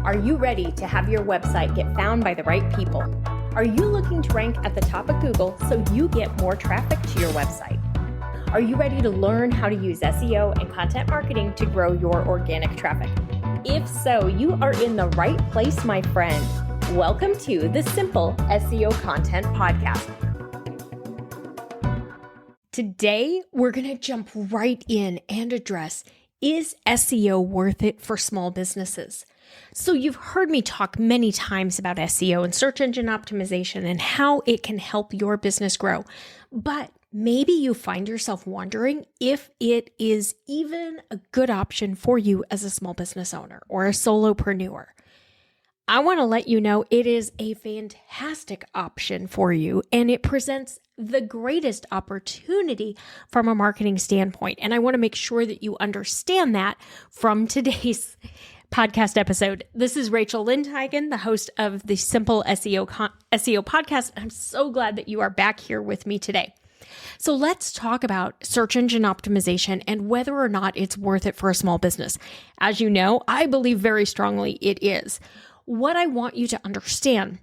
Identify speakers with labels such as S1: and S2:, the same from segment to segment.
S1: Are you ready to have your website get found by the right people? Are you looking to rank at the top of Google so you get more traffic to your website? Are you ready to learn how to use SEO and content marketing to grow your organic traffic? If so, you are in the right place, my friend. Welcome to the Simple SEO Content Podcast. Today, we're going to jump right in and address, is SEO worth it for small businesses? So you've heard me talk many times about SEO and search engine optimization and how it can help your business grow. But maybe you find yourself wondering if it is even a good option for you as a small business owner or a solopreneur. I want to let you know it is a fantastic option for you, and it presents the greatest opportunity from a marketing standpoint. And I want to make sure that you understand that from today's podcast episode. This is Rachel Lindhagen, the host of the Simple SEO Podcast. I'm so glad that you are back here with me today. So let's talk about search engine optimization and whether or not it's worth it for a small business. As you know, I believe very strongly it is. What I want you to understand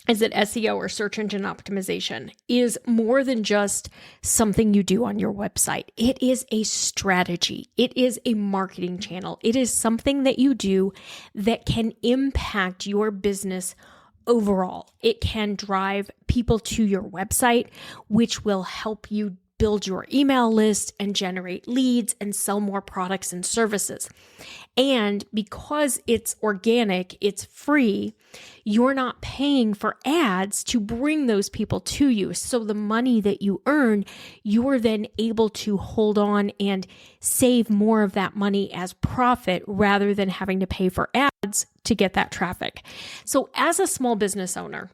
S1: is that SEO or search engine optimization is more than just something you do on your website. It is a strategy. It is a marketing channel. It is something that you do that can impact your business overall. It can drive people to your website, which will help you build your email list and generate leads and sell more products and services. And because it's organic, it's free, you're not paying for ads to bring those people to you. So the money that you earn, you're then able to hold on and save more of that money as profit rather than having to pay for ads to get that traffic. So as a small business owner,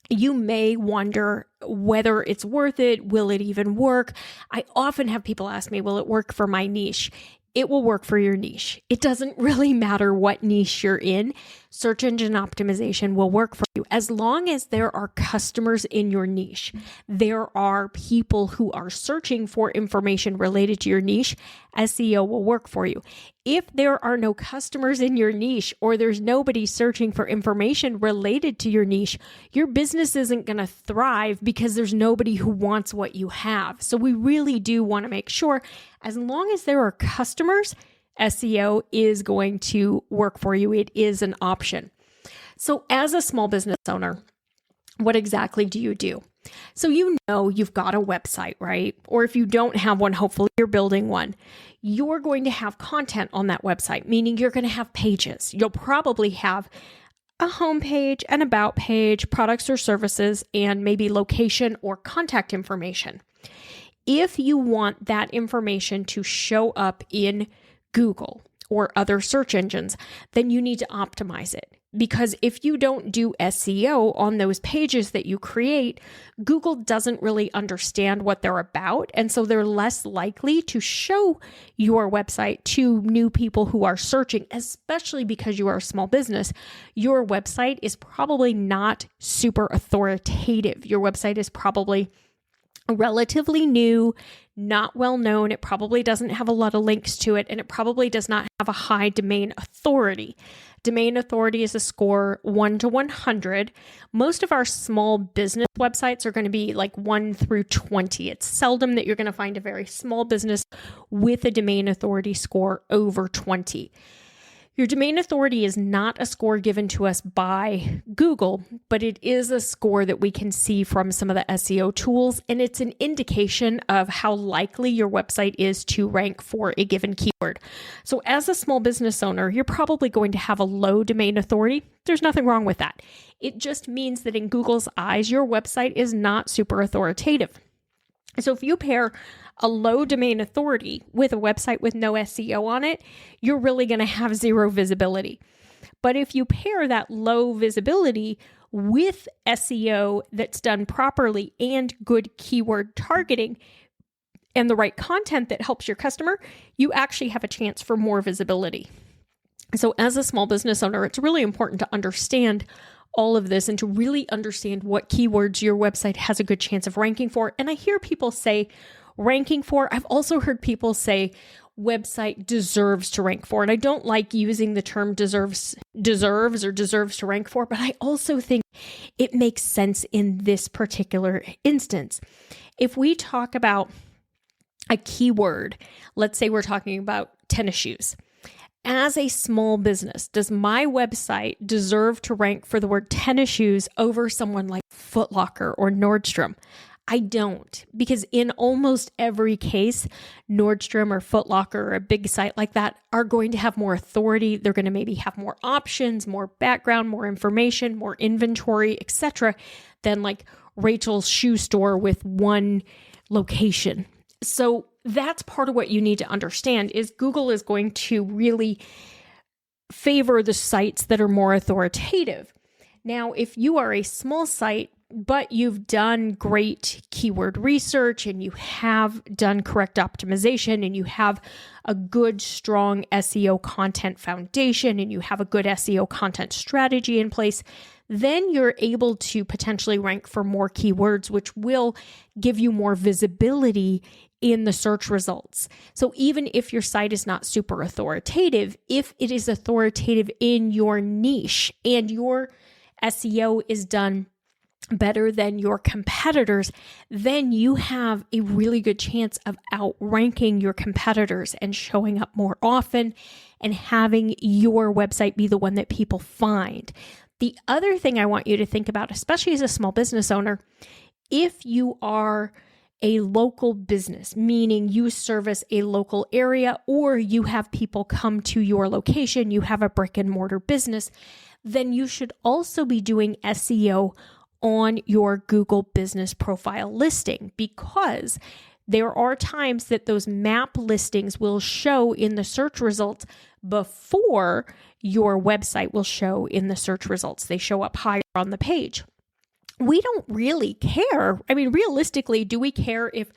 S1: you may wonder whether it's worth it. Will it even work? I often have people ask me, will it work for my niche? It will work for your niche. It doesn't really matter what niche you're in. Search engine optimization will work for you as long as there are customers in your niche. There are people who are searching for information related to your niche. SEO will work for you. If there are no customers in your niche or there's nobody searching for information related to your niche, your business isn't going to thrive because there's nobody who wants what you have. So we really do want to make sure as long as there are customers, SEO is going to work for you. It is an option. So as a small business owner, what exactly do you do? So you know you've got a website, right? Or if you don't have one, hopefully you're building one. You're going to have content on that website, meaning you're going to have pages. You'll probably have a home page, an about page, products or services, and maybe location or contact information. If you want that information to show up in Google or other search engines, then you need to optimize it. Because if you don't do SEO on those pages that you create, Google doesn't really understand what they're about. And so they're less likely to show your website to new people who are searching, especially because you are a small business. Your website is probably not super authoritative. Your website is probably relatively new, not well known. It probably doesn't have a lot of links to it, and it probably does not have a high domain authority. Domain authority is a score 1 to 100. Most of our small business websites are going to be like 1 through 20. It's seldom that you're going to find a very small business with a domain authority score over 20. Your domain authority is not a score given to us by Google, but it is a score that we can see from some of the SEO tools, and it's an indication of how likely your website is to rank for a given keyword. So as a small business owner, you're probably going to have a low domain authority. There's nothing wrong with that. It just means that in Google's eyes, your website is not super authoritative. So if you pair a low domain authority with a website with no SEO on it, you're really going to have zero visibility. But if you pair that low visibility with SEO that's done properly and good keyword targeting and the right content that helps your customer, you actually have a chance for more visibility. So as a small business owner, it's really important to understand all of this and to really understand what keywords your website has a good chance of ranking for. And I hear people say ranking for. I've also heard people say, website deserves to rank for. And I don't like using the term deserves to rank for, but I also think it makes sense in this particular instance. If we talk about a keyword, let's say we're talking about tennis shoes. As a small business, does my website deserve to rank for the word tennis shoes over someone like Foot Locker or Nordstrom? I don't, because in almost every case, Nordstrom or Foot Locker or a big site like that are going to have more authority. They're going to maybe have more options, more background, more information, more inventory, etc., than like Rachel's shoe store with one location. So that's part of what you need to understand is Google is going to really favor the sites that are more authoritative. Now, if you are a small site, but you've done great keyword research and you have done correct optimization and you have a good, strong SEO content foundation and you have a good SEO content strategy in place, then you're able to potentially rank for more keywords, which will give you more visibility in the search results. So even if your site is not super authoritative, if it is authoritative in your niche and your SEO is done better than your competitors, then you have a really good chance of outranking your competitors and showing up more often and having your website be the one that people find. The other thing I want you to think about, especially as a small business owner, if you are a local business, meaning you service a local area or you have people come to your location, you have a brick and mortar business, then you should also be doing SEO on your Google business profile listing, because there are times that those map listings will show in the search results before your website will show in the search results. They show up higher on the page. We don't really care. I mean, realistically, do we care if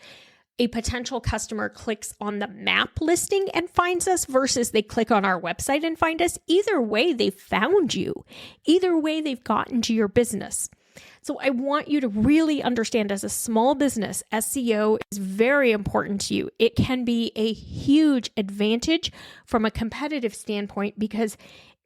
S1: a potential customer clicks on the map listing and finds us versus they click on our website and find us? Either way, they found you. Either way, they've gotten to your business. So I want you to really understand, as a small business, SEO is very important to you. It can be a huge advantage from a competitive standpoint, because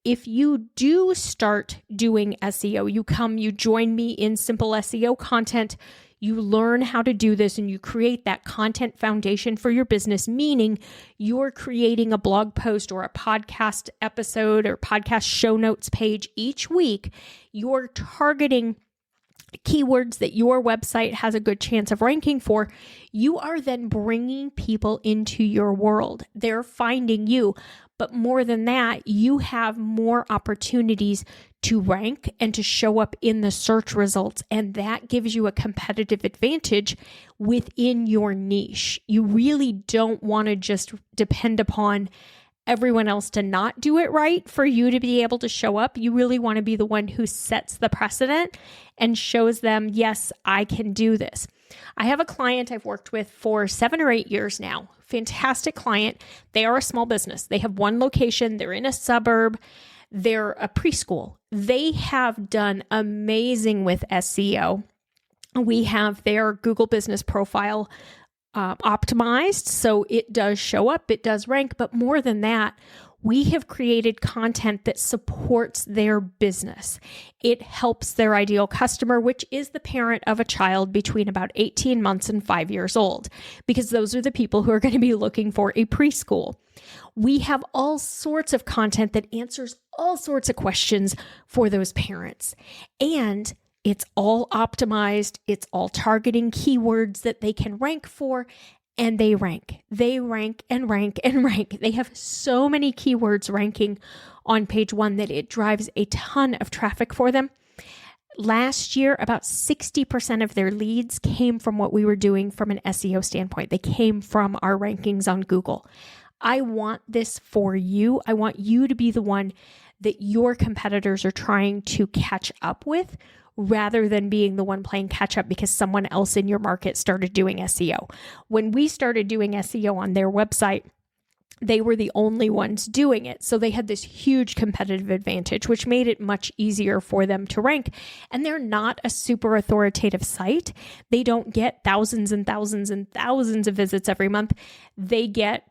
S1: if you do start doing SEO, you join me in Simple SEO Content, you learn how to do this and you create that content foundation for your business, meaning you're creating a blog post or a podcast episode or podcast show notes page each week. You're targeting keywords that your website has a good chance of ranking for. You are then bringing people into your world. They're finding you. But more than that, you have more opportunities to rank and to show up in the search results. And that gives you a competitive advantage within your niche. You really don't want to just depend upon everyone else to not do it right for you to be able to show up. You really want to be the one who sets the precedent and shows them, yes, I can do this. I have a client I've worked with for 7 or 8 years now. Fantastic client. They are a small business. They have one location. They're in a suburb. They're a preschool. They have done amazing with SEO. We have their Google business profile optimized, so it does show up, it does rank, but more than that, we have created content that supports their business. It helps their ideal customer, which is the parent of a child between about 18 months and 5 years old, because those are the people who are going to be looking for a preschool. We have all sorts of content that answers all sorts of questions for those parents. And it's all optimized. It's all targeting keywords that they can rank for, and they rank. They rank and rank and rank. They have so many keywords ranking on page 1 that it drives a ton of traffic for them. Last year, about 60% of their leads came from what we were doing from an SEO standpoint. They came from our rankings on Google. I want this for you. I want you to be the one that your competitors are trying to catch up with, rather than being the one playing catch up because someone else in your market started doing SEO. When we started doing SEO on their website, they were the only ones doing it. So they had this huge competitive advantage, which made it much easier for them to rank. And they're not a super authoritative site. They don't get thousands and thousands and thousands of visits every month. They get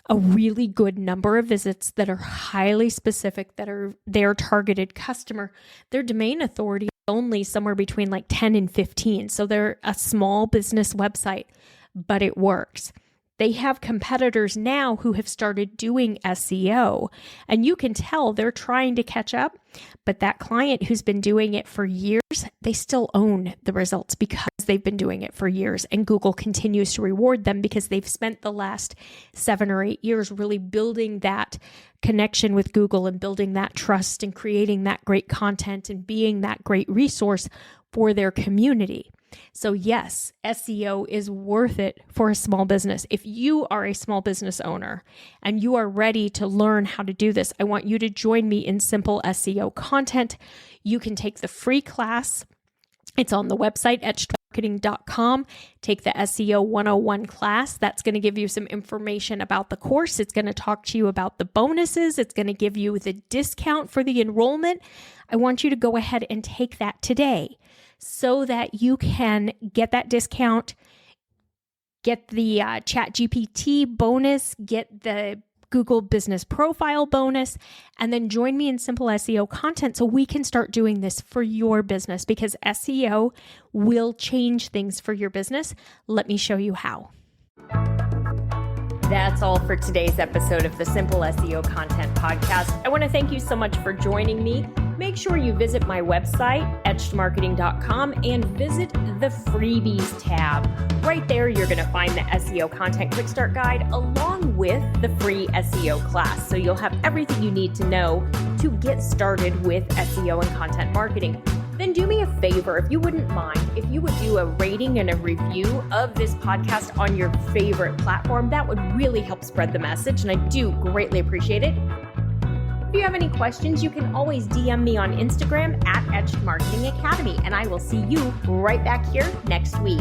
S1: a really good number of visits that are highly specific, that are their targeted customer. Their domain authority is only somewhere between like 10 and 15. So they're a small business website, but it works. They have competitors now who have started doing SEO, and you can tell they're trying to catch up, but that client who's been doing it for years, they still own the results because they've been doing it for years, and Google continues to reward them because they've spent the last 7 or 8 years really building that connection with Google and building that trust and creating that great content and being that great resource for their community. So yes, SEO is worth it for a small business. If you are a small business owner and you are ready to learn how to do this, I want you to join me in Simple SEO Content. You can take the free class. It's on the website, etchedmarketing.com. Take the SEO 101 class. That's going to give you some information about the course. It's going to talk to you about the bonuses. It's going to give you the discount for the enrollment. I want you to go ahead and take that today, so that you can get that discount, get the ChatGPT bonus, get the Google Business Profile bonus, and then join me in Simple SEO Content so we can start doing this for your business, because SEO will change things for your business. Let me show you how. That's all for today's episode of the Simple SEO Content Podcast. I want to thank you so much for joining me. Make sure you visit my website, etchedmarketing.com, and visit the freebies tab. Right there, you're going to find the SEO Content Quick Start Guide along with the free SEO class. So you'll have everything you need to know to get started with SEO and content marketing. Then do me a favor, if you wouldn't mind, if you would do a rating and a review of this podcast on your favorite platform. That would really help spread the message, and I do greatly appreciate it. If you have any questions, you can always DM me on Instagram at Etched Marketing Academy, and I will see you right back here next week.